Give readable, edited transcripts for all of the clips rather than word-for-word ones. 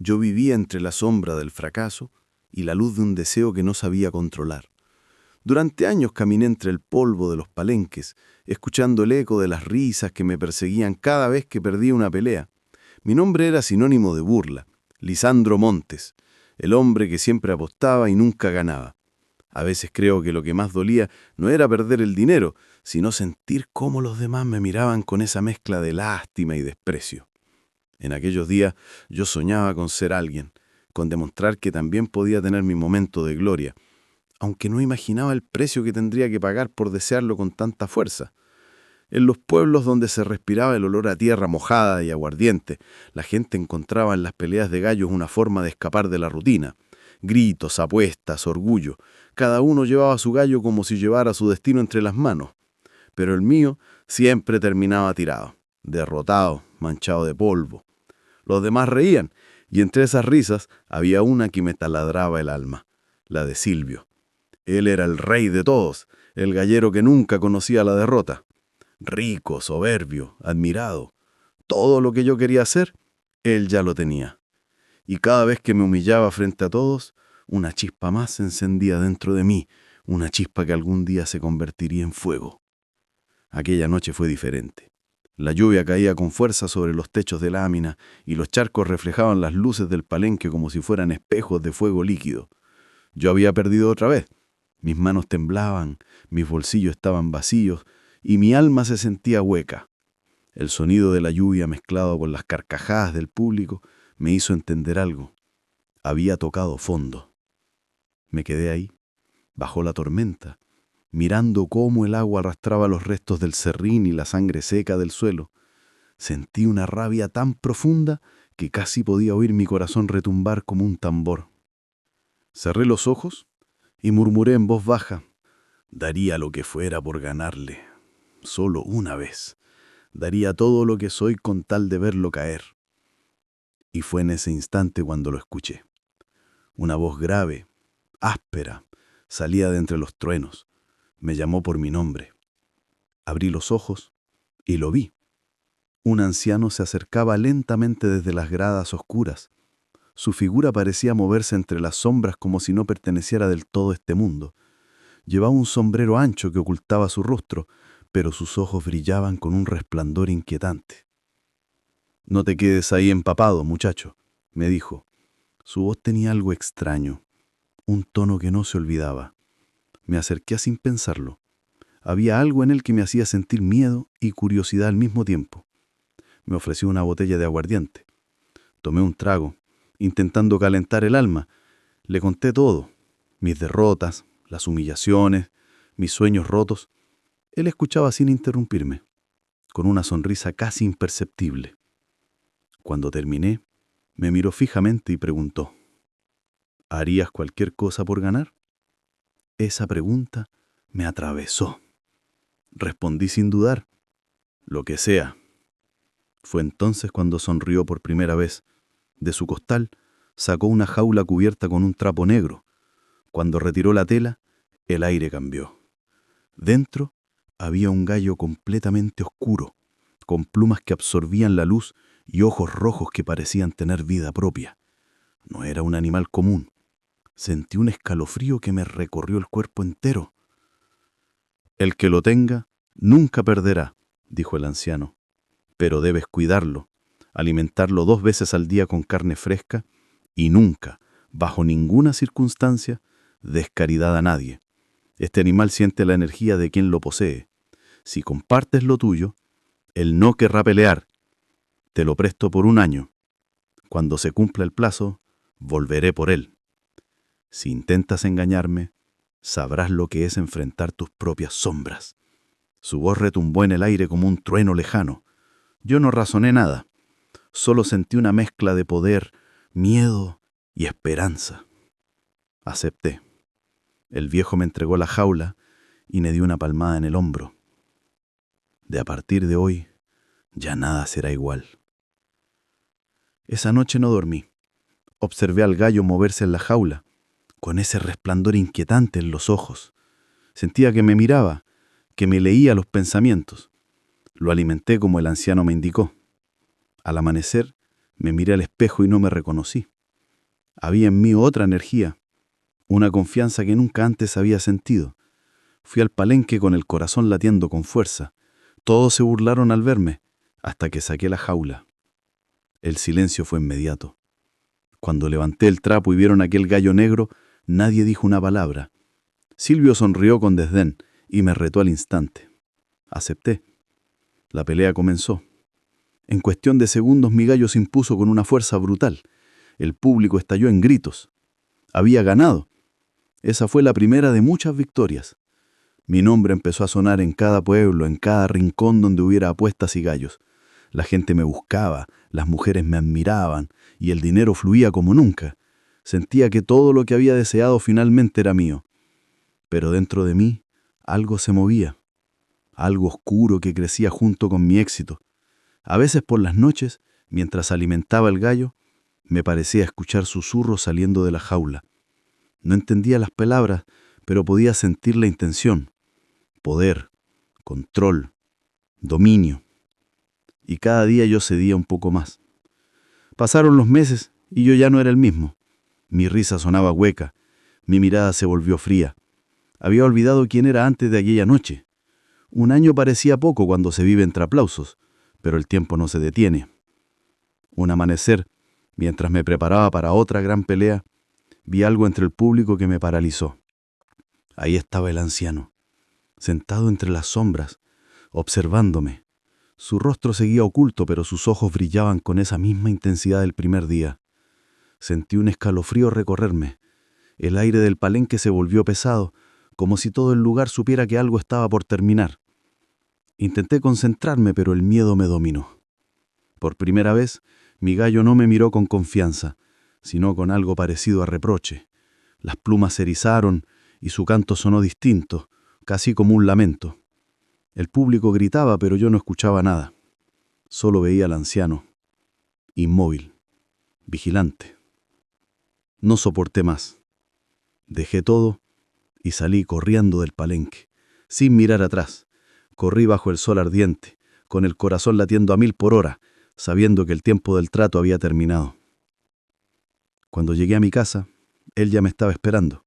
Yo vivía entre la sombra del fracaso y la luz de un deseo que no sabía controlar. Durante años caminé entre el polvo de los palenques, escuchando el eco de las risas que me perseguían cada vez que perdía una pelea. Mi nombre era sinónimo de burla, Lisandro Montes, el hombre que siempre apostaba y nunca ganaba. A veces creo que lo que más dolía no era perder el dinero, sino sentir cómo los demás me miraban con esa mezcla de lástima y desprecio. En aquellos días yo soñaba con ser alguien, con demostrar que también podía tener mi momento de gloria, aunque no imaginaba el precio que tendría que pagar por desearlo con tanta fuerza. En los pueblos donde se respiraba el olor a tierra mojada y aguardiente, la gente encontraba en las peleas de gallos una forma de escapar de la rutina. Gritos, apuestas, orgullo. Cada uno llevaba su gallo como si llevara su destino entre las manos. Pero el mío siempre terminaba tirado, derrotado, manchado de polvo. Los demás reían, y entre esas risas había una que me taladraba el alma, la de Silvio. Él era el rey de todos, el gallero que nunca conocía la derrota. Rico, soberbio, admirado. Todo lo que yo quería hacer, él ya lo tenía. Y cada vez que me humillaba frente a todos, una chispa más se encendía dentro de mí, una chispa que algún día se convertiría en fuego. Aquella noche fue diferente. La lluvia caía con fuerza sobre los techos de lámina y los charcos reflejaban las luces del palenque como si fueran espejos de fuego líquido. Yo había perdido otra vez. Mis manos temblaban, mis bolsillos estaban vacíos y mi alma se sentía hueca. El sonido de la lluvia mezclado con las carcajadas del público me hizo entender algo. Había tocado fondo. Me quedé ahí, bajo la tormenta, mirando cómo el agua arrastraba los restos del serrín y la sangre seca del suelo. Sentí una rabia tan profunda que casi podía oír mi corazón retumbar como un tambor. Cerré los ojos y murmuré en voz baja: daría lo que fuera por ganarle. Solo una vez. Daría todo lo que soy con tal de verlo caer. Y fue en ese instante cuando lo escuché. Una voz grave, áspera, salía de entre los truenos. Me llamó por mi nombre. Abrí los ojos y lo vi. Un anciano se acercaba lentamente desde las gradas oscuras. Su figura parecía moverse entre las sombras como si no perteneciera del todo a este mundo. Llevaba un sombrero ancho que ocultaba su rostro, pero sus ojos brillaban con un resplandor inquietante. «No te quedes ahí empapado, muchacho», me dijo. Su voz tenía algo extraño, un tono que no se olvidaba. Me acerqué sin pensarlo. Había algo en él que me hacía sentir miedo y curiosidad al mismo tiempo. Me ofreció una botella de aguardiente. Tomé un trago, intentando calentar el alma. Le conté todo, mis derrotas, las humillaciones, mis sueños rotos. Él escuchaba sin interrumpirme, con una sonrisa casi imperceptible. Cuando terminé, me miró fijamente y preguntó: ¿harías cualquier cosa por ganar? Esa pregunta me atravesó. Respondí sin dudar: lo que sea. Fue entonces cuando sonrió por primera vez. De su costal sacó una jaula cubierta con un trapo negro. Cuando retiró la tela, el aire cambió. Dentro había un gallo completamente oscuro, con plumas que absorbían la luz y ojos rojos que parecían tener vida propia. No era un animal común. Sentí un escalofrío que me recorrió el cuerpo entero. «El que lo tenga nunca perderá», dijo el anciano. «Pero debes cuidarlo, alimentarlo 2 veces al día con carne fresca y nunca, bajo ninguna circunstancia, des caridad a nadie. Este animal siente la energía de quien lo posee. Si compartes lo tuyo, él no querrá pelear. Te lo presto por 1 año. Cuando se cumpla el plazo, volveré por él. Si intentas engañarme, sabrás lo que es enfrentar tus propias sombras». Su voz retumbó en el aire como un trueno lejano. Yo no razoné nada. Solo sentí una mezcla de poder, miedo y esperanza. Acepté. El viejo me entregó la jaula y me dio una palmada en el hombro. «De a partir de hoy, ya nada será igual». Esa noche no dormí. Observé al gallo moverse en la jaula, con ese resplandor inquietante en los ojos. Sentía que me miraba, que me leía los pensamientos. Lo alimenté como el anciano me indicó. Al amanecer, Me miré al espejo y no me reconocí. Había en mí otra energía, una confianza que nunca antes había sentido. Fui al palenque con el corazón latiendo con fuerza. Todos se burlaron al verme, hasta que saqué la jaula. El silencio fue inmediato. Cuando levanté el trapo y vieron aquel gallo negro, nadie dijo una palabra. Silvio sonrió con desdén y me retó al instante. Acepté. La pelea comenzó. En cuestión de segundos mi gallo se impuso con una fuerza brutal. El público estalló en gritos. Había ganado. Esa fue la primera de muchas victorias. Mi nombre empezó a sonar en cada pueblo, en cada rincón donde hubiera apuestas y gallos. La gente me buscaba, las mujeres me admiraban y el dinero fluía como nunca. Sentía que todo lo que había deseado finalmente era mío. Pero dentro de mí algo se movía, algo oscuro que crecía junto con mi éxito. A veces por las noches, mientras alimentaba el gallo, me parecía escuchar susurros saliendo de la jaula. No entendía las palabras, pero podía sentir la intención. Poder, control, dominio. Y cada día yo cedía un poco más. Pasaron los meses y yo ya no era el mismo. Mi risa sonaba hueca, mi mirada se volvió fría. Había olvidado quién era antes de aquella noche. Un año parecía poco cuando se vive entre aplausos, pero el tiempo no se detiene. Un amanecer, mientras me preparaba para otra gran pelea, vi algo entre el público que me paralizó. Ahí estaba el anciano, sentado entre las sombras, observándome. Su rostro seguía oculto, pero sus ojos brillaban con esa misma intensidad del primer día. Sentí un escalofrío recorrerme. El aire del palenque se volvió pesado, como si todo el lugar supiera que algo estaba por terminar. Intenté concentrarme, pero el miedo me dominó. Por primera vez, mi gallo no me miró con confianza, sino con algo parecido a reproche. Las plumas se erizaron y su canto sonó distinto, casi como un lamento. El público gritaba, pero yo no escuchaba nada. Solo veía al anciano, inmóvil, vigilante. No soporté más. Dejé todo y salí corriendo del palenque, sin mirar atrás. Corrí bajo el sol ardiente, con el corazón latiendo a 1000 por hora, sabiendo que el tiempo del trato había terminado. Cuando llegué a mi casa, él ya me estaba esperando,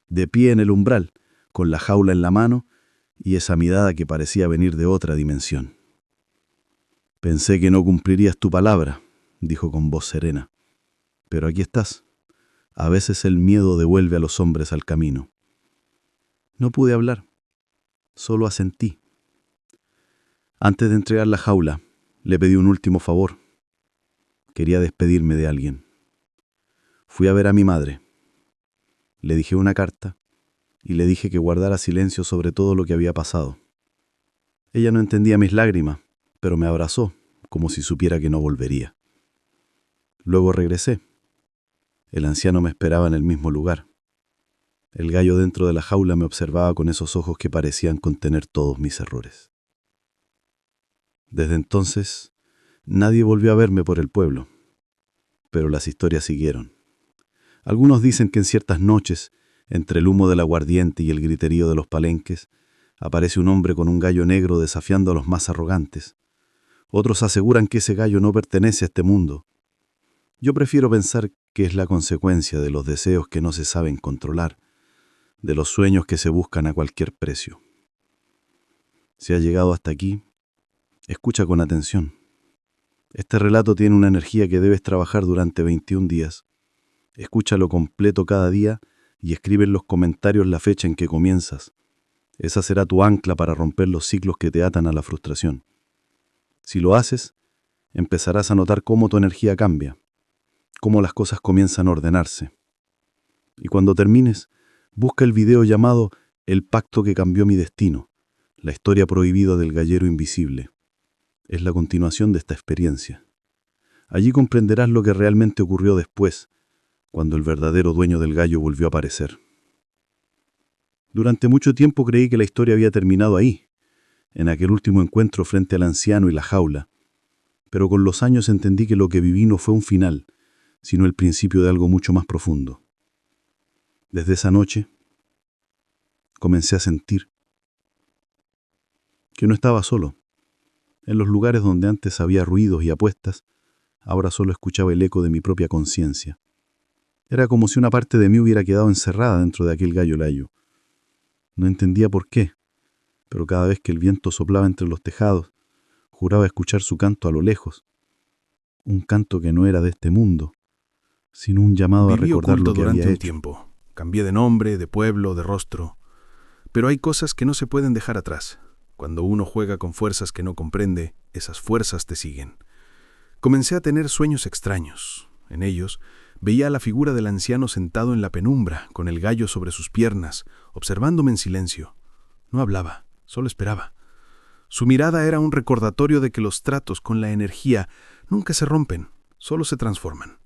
de pie en el umbral, con la jaula en la mano y esa mirada que parecía venir de otra dimensión. «Pensé que no cumplirías tu palabra», dijo con voz serena, «pero aquí estás. A veces el miedo devuelve a los hombres al camino». No pude hablar, solo asentí. Antes de entregar la jaula, le pedí un último favor. Quería despedirme de alguien. Fui a ver a mi madre. Le dije una carta y le dije que guardara silencio sobre todo lo que había pasado. Ella no entendía mis lágrimas, pero me abrazó, como si supiera que no volvería. Luego regresé. El anciano me esperaba en el mismo lugar. El gallo dentro de la jaula me observaba con esos ojos que parecían contener todos mis errores. Desde entonces, nadie volvió a verme por el pueblo, pero las historias siguieron. Algunos dicen que en ciertas noches, entre el humo del aguardiente y el griterío de los palenques, aparece un hombre con un gallo negro desafiando a los más arrogantes. Otros aseguran que ese gallo no pertenece a este mundo. Yo prefiero pensar que es la consecuencia de los deseos que no se saben controlar, de los sueños que se buscan a cualquier precio. Si has llegado hasta aquí, escucha con atención. Este relato tiene una energía que debes trabajar durante 21 días. Escúchalo completo cada día y escribe en los comentarios la fecha en que comienzas. Esa será tu ancla para romper los ciclos que te atan a la frustración. Si lo haces, empezarás a notar cómo tu energía cambia, cómo las cosas comienzan a ordenarse. Y cuando termines, busca el video llamado El pacto que cambió mi destino, la historia prohibida del gallero invisible. Es la continuación de esta experiencia. Allí comprenderás lo que realmente ocurrió después, cuando el verdadero dueño del gallo volvió a aparecer. Durante mucho tiempo creí que la historia había terminado ahí, en aquel último encuentro frente al anciano y la jaula, pero con los años entendí que lo que viví no fue un final, sino el principio de algo mucho más profundo. Desde esa noche, comencé a sentir que no estaba solo. En los lugares donde antes había ruidos y apuestas, ahora solo escuchaba el eco de mi propia conciencia. Era como si una parte de mí hubiera quedado encerrada dentro de aquel gallo layo. No entendía por qué, pero cada vez que el viento soplaba entre los tejados, juraba escuchar su canto a lo lejos. Un canto que no era de este mundo, sino un llamado a Viví recordar oculto lo que durante había un hecho. tiempo. Cambié de nombre, de pueblo, de rostro. Pero hay cosas que no se pueden dejar atrás. Cuando uno juega con fuerzas que no comprende, esas fuerzas te siguen. Comencé a tener sueños extraños. En ellos, veía a la figura del anciano sentado en la penumbra, con el gallo sobre sus piernas, observándome en silencio. No hablaba, solo esperaba. Su mirada era un recordatorio de que los tratos con la energía nunca se rompen, solo se transforman.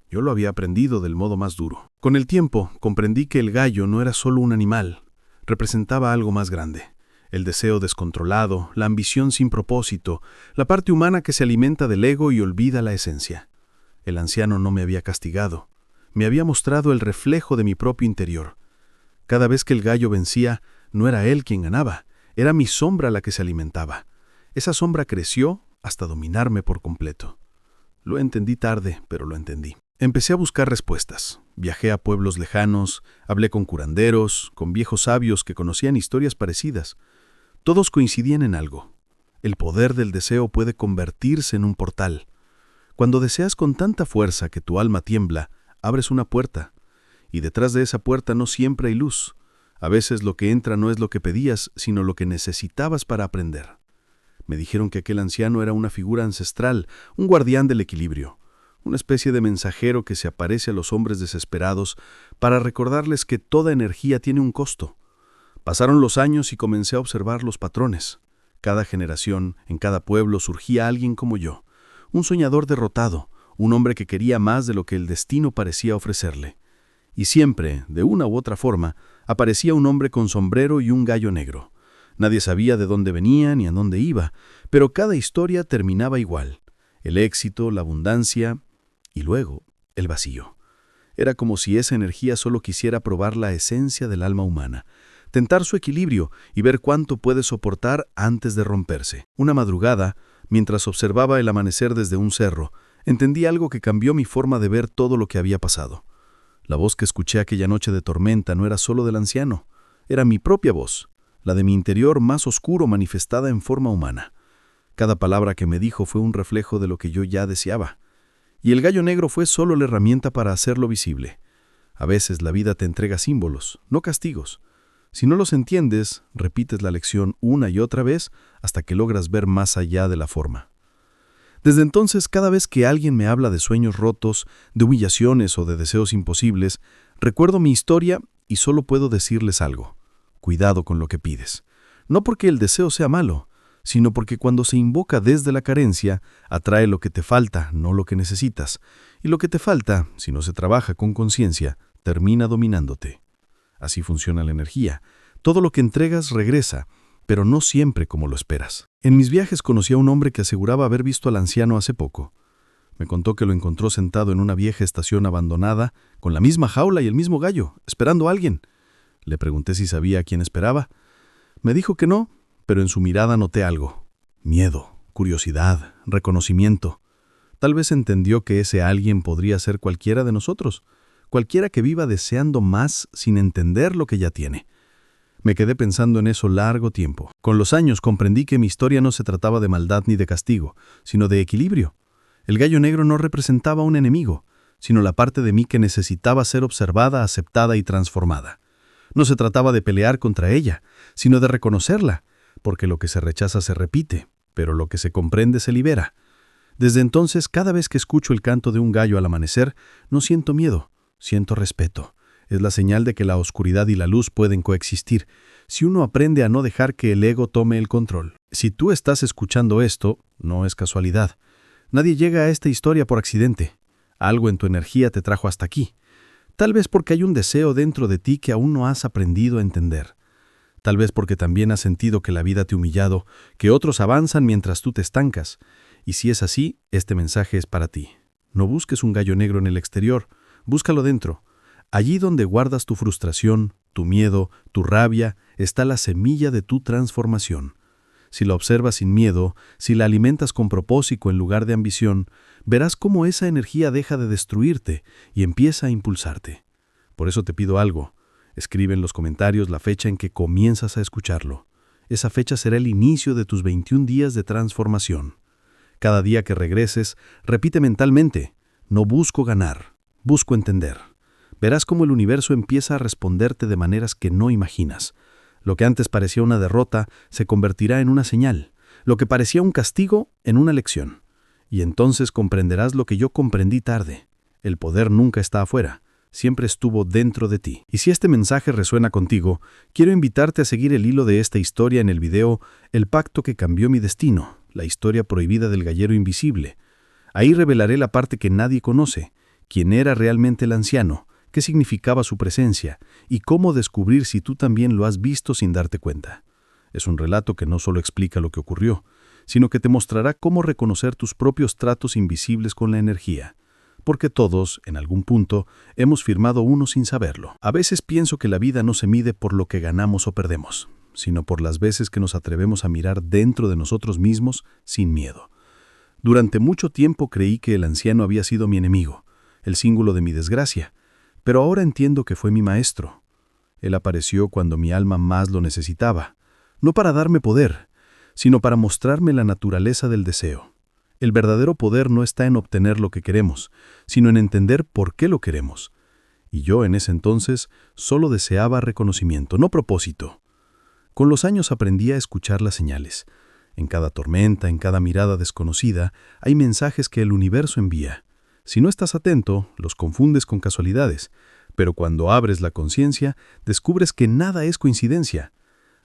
Yo lo había aprendido del modo más duro. Con el tiempo, comprendí que el gallo no era solo un animal, representaba algo más grande. El deseo descontrolado, la ambición sin propósito, la parte humana que se alimenta del ego y olvida la esencia. El anciano no me había castigado, me había mostrado el reflejo de mi propio interior. Cada vez que el gallo vencía, no era él quien ganaba, era mi sombra la que se alimentaba. Esa sombra creció hasta dominarme por completo. Lo entendí tarde, pero lo entendí. Empecé a buscar respuestas. Viajé a pueblos lejanos, hablé con curanderos, con viejos sabios que conocían historias parecidas. Todos coincidían en algo. El poder del deseo puede convertirse en un portal. Cuando deseas con tanta fuerza que tu alma tiembla, abres una puerta. Y detrás de esa puerta no siempre hay luz. A veces lo que entra no es lo que pedías, sino lo que necesitabas para aprender. Me dijeron que aquel anciano era una figura ancestral, un guardián del equilibrio. Una especie de mensajero que se aparece a los hombres desesperados para recordarles que toda energía tiene un costo. Pasaron los años y comencé a observar los patrones. Cada generación, en cada pueblo, surgía alguien como yo, un soñador derrotado, un hombre que quería más de lo que el destino parecía ofrecerle. Y siempre, de una u otra forma, aparecía un hombre con sombrero y un gallo negro. Nadie sabía de dónde venía ni a dónde iba, pero cada historia terminaba igual. El éxito, la abundancia y luego el vacío. Era como si esa energía solo quisiera probar la esencia del alma humana, tentar su equilibrio y ver cuánto puede soportar antes de romperse. Una madrugada, mientras observaba el amanecer desde un cerro, entendí algo que cambió mi forma de ver todo lo que había pasado. La voz que escuché aquella noche de tormenta no era solo del anciano, era mi propia voz, la de mi interior más oscuro manifestada en forma humana. Cada palabra que me dijo fue un reflejo de lo que yo ya deseaba. Y el gallo negro fue solo la herramienta para hacerlo visible. A veces la vida te entrega símbolos, no castigos. Si no los entiendes, repites la lección una y otra vez hasta que logras ver más allá de la forma. Desde entonces, cada vez que alguien me habla de sueños rotos, de humillaciones o de deseos imposibles, recuerdo mi historia y solo puedo decirles algo. Cuidado con lo que pides. No porque el deseo sea malo, sino porque cuando se invoca desde la carencia, atrae lo que te falta, no lo que necesitas. Y lo que te falta, si no se trabaja con conciencia, termina dominándote. Así funciona la energía. Todo lo que entregas regresa, pero no siempre como lo esperas. En mis viajes conocí a un hombre que aseguraba haber visto al anciano hace poco. Me contó que lo encontró sentado en una vieja estación abandonada, con la misma jaula y el mismo gallo, esperando a alguien. Le pregunté si sabía a quién esperaba. Me dijo que no, pero en su mirada noté algo. Miedo, curiosidad, reconocimiento. Tal vez entendió que ese alguien podría ser cualquiera de nosotros, cualquiera que viva deseando más sin entender lo que ya tiene. Me quedé pensando en eso largo tiempo. Con los años comprendí que mi historia no se trataba de maldad ni de castigo, sino de equilibrio. El gallo negro no representaba un enemigo, sino la parte de mí que necesitaba ser observada, aceptada y transformada. No se trataba de pelear contra ella, sino de reconocerla, porque lo que se rechaza se repite, pero lo que se comprende se libera. Desde entonces, cada vez que escucho el canto de un gallo al amanecer, no siento miedo, siento respeto. Es la señal de que la oscuridad y la luz pueden coexistir, si uno aprende a no dejar que el ego tome el control. Si tú estás escuchando esto, no es casualidad. Nadie llega a esta historia por accidente. Algo en tu energía te trajo hasta aquí. Tal vez porque hay un deseo dentro de ti que aún no has aprendido a entender. Tal vez porque también has sentido que la vida te ha humillado, que otros avanzan mientras tú te estancas. Y si es así, este mensaje es para ti. No busques un gallo negro en el exterior, búscalo dentro. Allí donde guardas tu frustración, tu miedo, tu rabia, está la semilla de tu transformación. Si la observas sin miedo, si la alimentas con propósito en lugar de ambición, verás cómo esa energía deja de destruirte y empieza a impulsarte. Por eso te pido algo. Escribe en los comentarios la fecha en que comienzas a escucharlo. Esa fecha será el inicio de tus 21 días de transformación. Cada día que regreses, repite mentalmente: no busco ganar, busco entender. Verás cómo el universo empieza a responderte de maneras que no imaginas. Lo que antes parecía una derrota se convertirá en una señal. Lo que parecía un castigo, en una lección. Y entonces comprenderás lo que yo comprendí tarde. El poder nunca está afuera, siempre estuvo dentro de ti. Y si este mensaje resuena contigo, quiero invitarte a seguir el hilo de esta historia en el video El pacto que cambió mi destino, la historia prohibida del gallero invisible. Ahí revelaré la parte que nadie conoce, quién era realmente el anciano, qué significaba su presencia y cómo descubrir si tú también lo has visto sin darte cuenta. Es un relato que no solo explica lo que ocurrió, sino que te mostrará cómo reconocer tus propios tratos invisibles con la energía. Porque todos, en algún punto, hemos firmado uno sin saberlo. A veces pienso que la vida no se mide por lo que ganamos o perdemos, sino por las veces que nos atrevemos a mirar dentro de nosotros mismos sin miedo. Durante mucho tiempo creí que el anciano había sido mi enemigo, el símbolo de mi desgracia, pero ahora entiendo que fue mi maestro. Él apareció cuando mi alma más lo necesitaba, no para darme poder, sino para mostrarme la naturaleza del deseo. El verdadero poder no está en obtener lo que queremos, sino en entender por qué lo queremos. Y yo en ese entonces solo deseaba reconocimiento, no propósito. Con los años aprendí a escuchar las señales. En cada tormenta, en cada mirada desconocida, hay mensajes que el universo envía. Si no estás atento, los confundes con casualidades, pero cuando abres la conciencia, descubres que nada es coincidencia.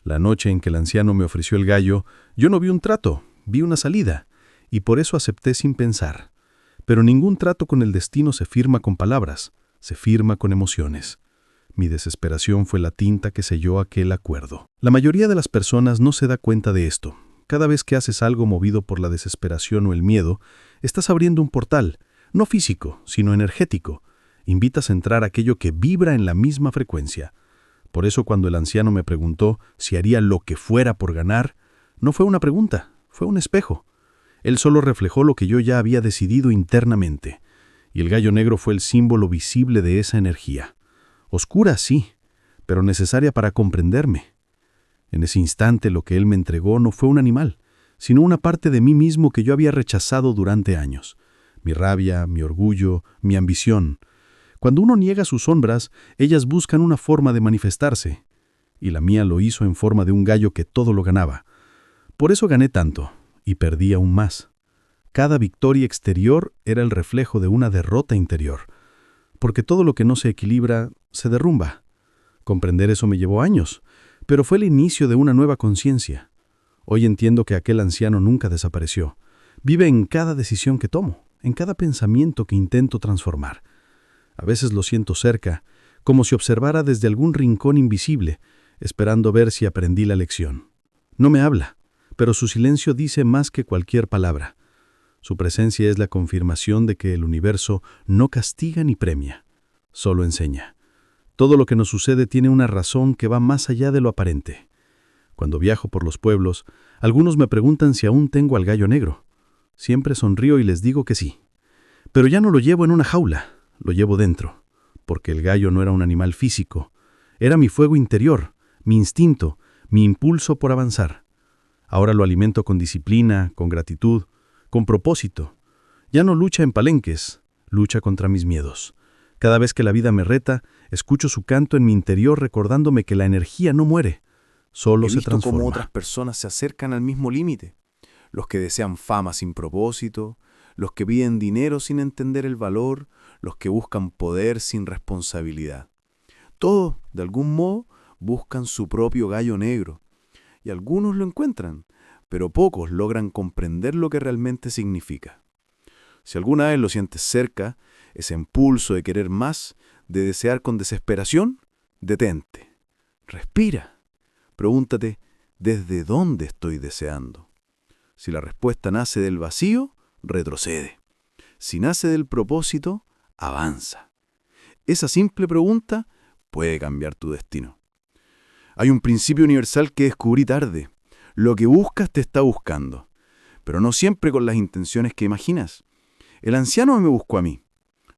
La noche en que el anciano me ofreció el gallo, yo no vi un trato, vi una salida, y por eso acepté sin pensar. Pero ningún trato con el destino se firma con palabras, se firma con emociones. Mi desesperación fue la tinta que selló aquel acuerdo. La mayoría de las personas no se da cuenta de esto. Cada vez que haces algo movido por la desesperación o el miedo, estás abriendo un portal, no físico, sino energético. Invitas a entrar aquello que vibra en la misma frecuencia. Por eso cuando el anciano me preguntó si haría lo que fuera por ganar, no fue una pregunta, fue un espejo. Él solo reflejó lo que yo ya había decidido internamente. Y el gallo negro fue el símbolo visible de esa energía. Oscura, sí, pero necesaria para comprenderme. En ese instante lo que él me entregó no fue un animal, sino una parte de mí mismo que yo había rechazado durante años. Mi rabia, mi orgullo, mi ambición. Cuando uno niega sus sombras, ellas buscan una forma de manifestarse. Y la mía lo hizo en forma de un gallo que todo lo ganaba. Por eso gané tanto, y perdí aún más. Cada victoria exterior era el reflejo de una derrota interior. Porque todo lo que no se equilibra, se derrumba. Comprender eso me llevó años, pero fue el inicio de una nueva conciencia. Hoy entiendo que aquel anciano nunca desapareció. Vive en cada decisión que tomo, en cada pensamiento que intento transformar. A veces lo siento cerca, como si observara desde algún rincón invisible, esperando ver si aprendí la lección. No me habla, pero su silencio dice más que cualquier palabra. Su presencia es la confirmación de que el universo no castiga ni premia, solo enseña. Todo lo que nos sucede tiene una razón que va más allá de lo aparente. Cuando viajo por los pueblos, algunos me preguntan si aún tengo al gallo negro. Siempre sonrío y les digo que sí. Pero ya no lo llevo en una jaula, lo llevo dentro, porque el gallo no era un animal físico, era mi fuego interior, mi instinto, mi impulso por avanzar. Ahora lo alimento con disciplina, con gratitud, con propósito. Ya no lucha en palenques, lucha contra mis miedos. Cada vez que la vida me reta, escucho su canto en mi interior recordándome que la energía no muere, solo se transforma. He visto cómo otras personas se acercan al mismo límite. Los que desean fama sin propósito, los que piden dinero sin entender el valor, los que buscan poder sin responsabilidad. Todos, de algún modo, buscan su propio gallo negro. Y algunos lo encuentran, pero pocos logran comprender lo que realmente significa. Si alguna vez lo sientes cerca, ese impulso de querer más, de desear con desesperación, detente. Respira. Pregúntate, ¿desde dónde estoy deseando? Si la respuesta nace del vacío, retrocede. Si nace del propósito, avanza. Esa simple pregunta puede cambiar tu destino. Hay un principio universal que descubrí tarde. Lo que buscas te está buscando, pero no siempre con las intenciones que imaginas. El anciano me buscó a mí.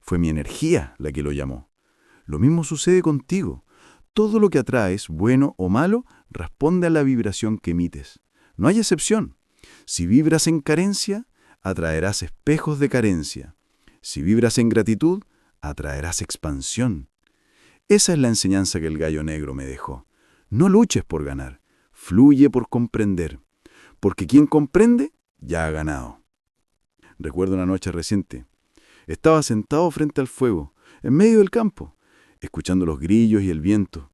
Fue mi energía la que lo llamó. Lo mismo sucede contigo. Todo lo que atraes, bueno o malo, responde a la vibración que emites. No hay excepción. Si vibras en carencia, atraerás espejos de carencia. Si vibras en gratitud, atraerás expansión. Esa es la enseñanza que el gallo negro me dejó. No luches por ganar, fluye por comprender. Porque quien comprende, ya ha ganado. Recuerdo una noche reciente. Estaba sentado frente al fuego, en medio del campo, escuchando los grillos y el viento.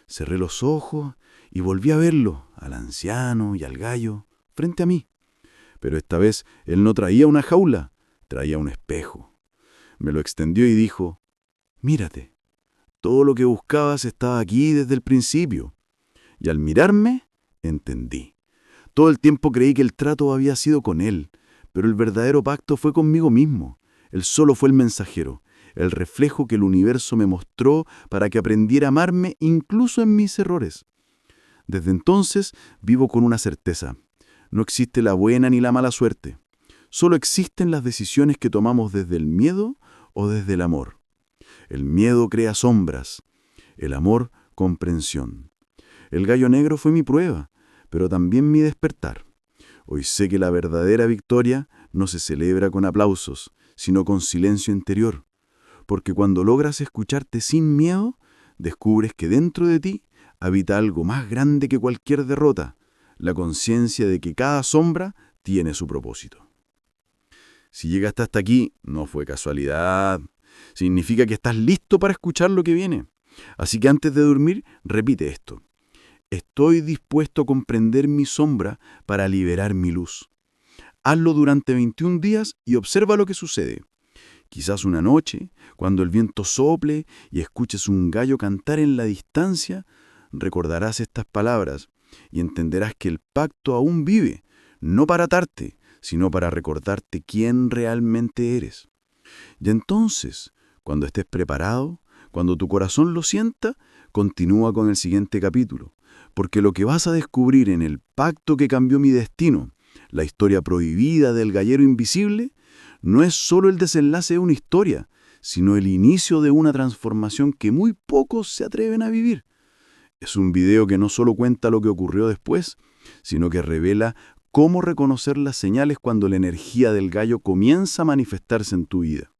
Cerré los ojos y volví a verlo, al anciano y al gallo, frente a mí. Pero esta vez él no traía una jaula, traía un espejo. Me lo extendió y dijo, mírate, todo lo que buscabas estaba aquí desde el principio. Y al mirarme, entendí. Todo el tiempo creí que el trato había sido con él, pero el verdadero pacto fue conmigo mismo. Él solo fue el mensajero, el reflejo que el universo me mostró para que aprendiera a amarme incluso en mis errores. Desde entonces vivo con una certeza. No existe la buena ni la mala suerte. Solo existen las decisiones que tomamos desde el miedo o desde el amor. El miedo crea sombras, el amor comprensión. El gallo negro fue mi prueba, pero también mi despertar. Hoy sé que la verdadera victoria no se celebra con aplausos, sino con silencio interior. Porque cuando logras escucharte sin miedo, descubres que dentro de ti habita algo más grande que cualquier derrota, la conciencia de que cada sombra tiene su propósito. Si llegaste hasta aquí, no fue casualidad. Significa que estás listo para escuchar lo que viene. Así que antes de dormir, repite esto. Estoy dispuesto a comprender mi sombra para liberar mi luz. Hazlo durante 21 días y observa lo que sucede. Quizás una noche, cuando el viento sople y escuches un gallo cantar en la distancia, recordarás estas palabras y entenderás que el pacto aún vive, no para atarte, sino para recordarte quién realmente eres. Y entonces, cuando estés preparado, cuando tu corazón lo sienta, continúa con el siguiente capítulo, porque lo que vas a descubrir en el pacto que cambió mi destino, la historia prohibida del gallero invisible, no es solo el desenlace de una historia, sino el inicio de una transformación que muy pocos se atreven a vivir. Es un video que no solo cuenta lo que ocurrió después, sino que revela cómo reconocer las señales cuando la energía del gallo comienza a manifestarse en tu vida.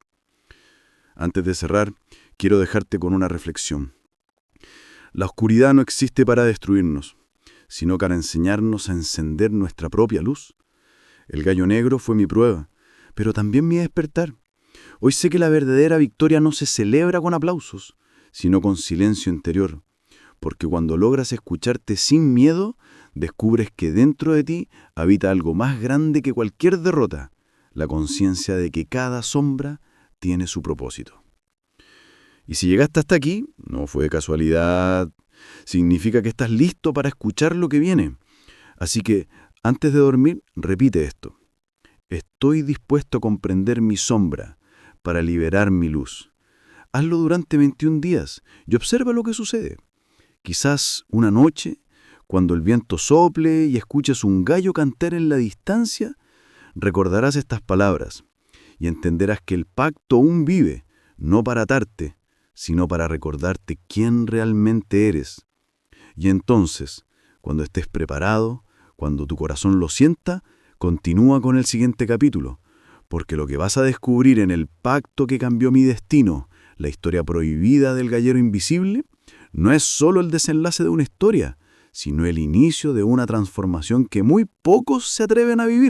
Antes de cerrar, quiero dejarte con una reflexión. La oscuridad no existe para destruirnos, sino para enseñarnos a encender nuestra propia luz. El gallo negro fue mi prueba, pero también mi despertar. Hoy sé que la verdadera victoria no se celebra con aplausos, sino con silencio interior, porque cuando logras escucharte sin miedo, descubres que dentro de ti habita algo más grande que cualquier derrota, la conciencia de que cada sombra tiene su propósito. Y si llegaste hasta aquí, no fue casualidad. Significa que estás listo para escuchar lo que viene. Así que, antes de dormir, repite esto. Estoy dispuesto a comprender mi sombra para liberar mi luz. Hazlo durante 21 días y observa lo que sucede. Quizás una noche, cuando el viento sople y escuches un gallo cantar en la distancia, recordarás estas palabras y entenderás que el pacto aún vive, no para atarte, sino para recordarte quién realmente eres. Y entonces, cuando estés preparado, cuando tu corazón lo sienta, continúa con el siguiente capítulo, porque lo que vas a descubrir en el pacto que cambió mi destino, la historia prohibida del gallero invisible, no es solo el desenlace de una historia, sino el inicio de una transformación que muy pocos se atreven a vivir.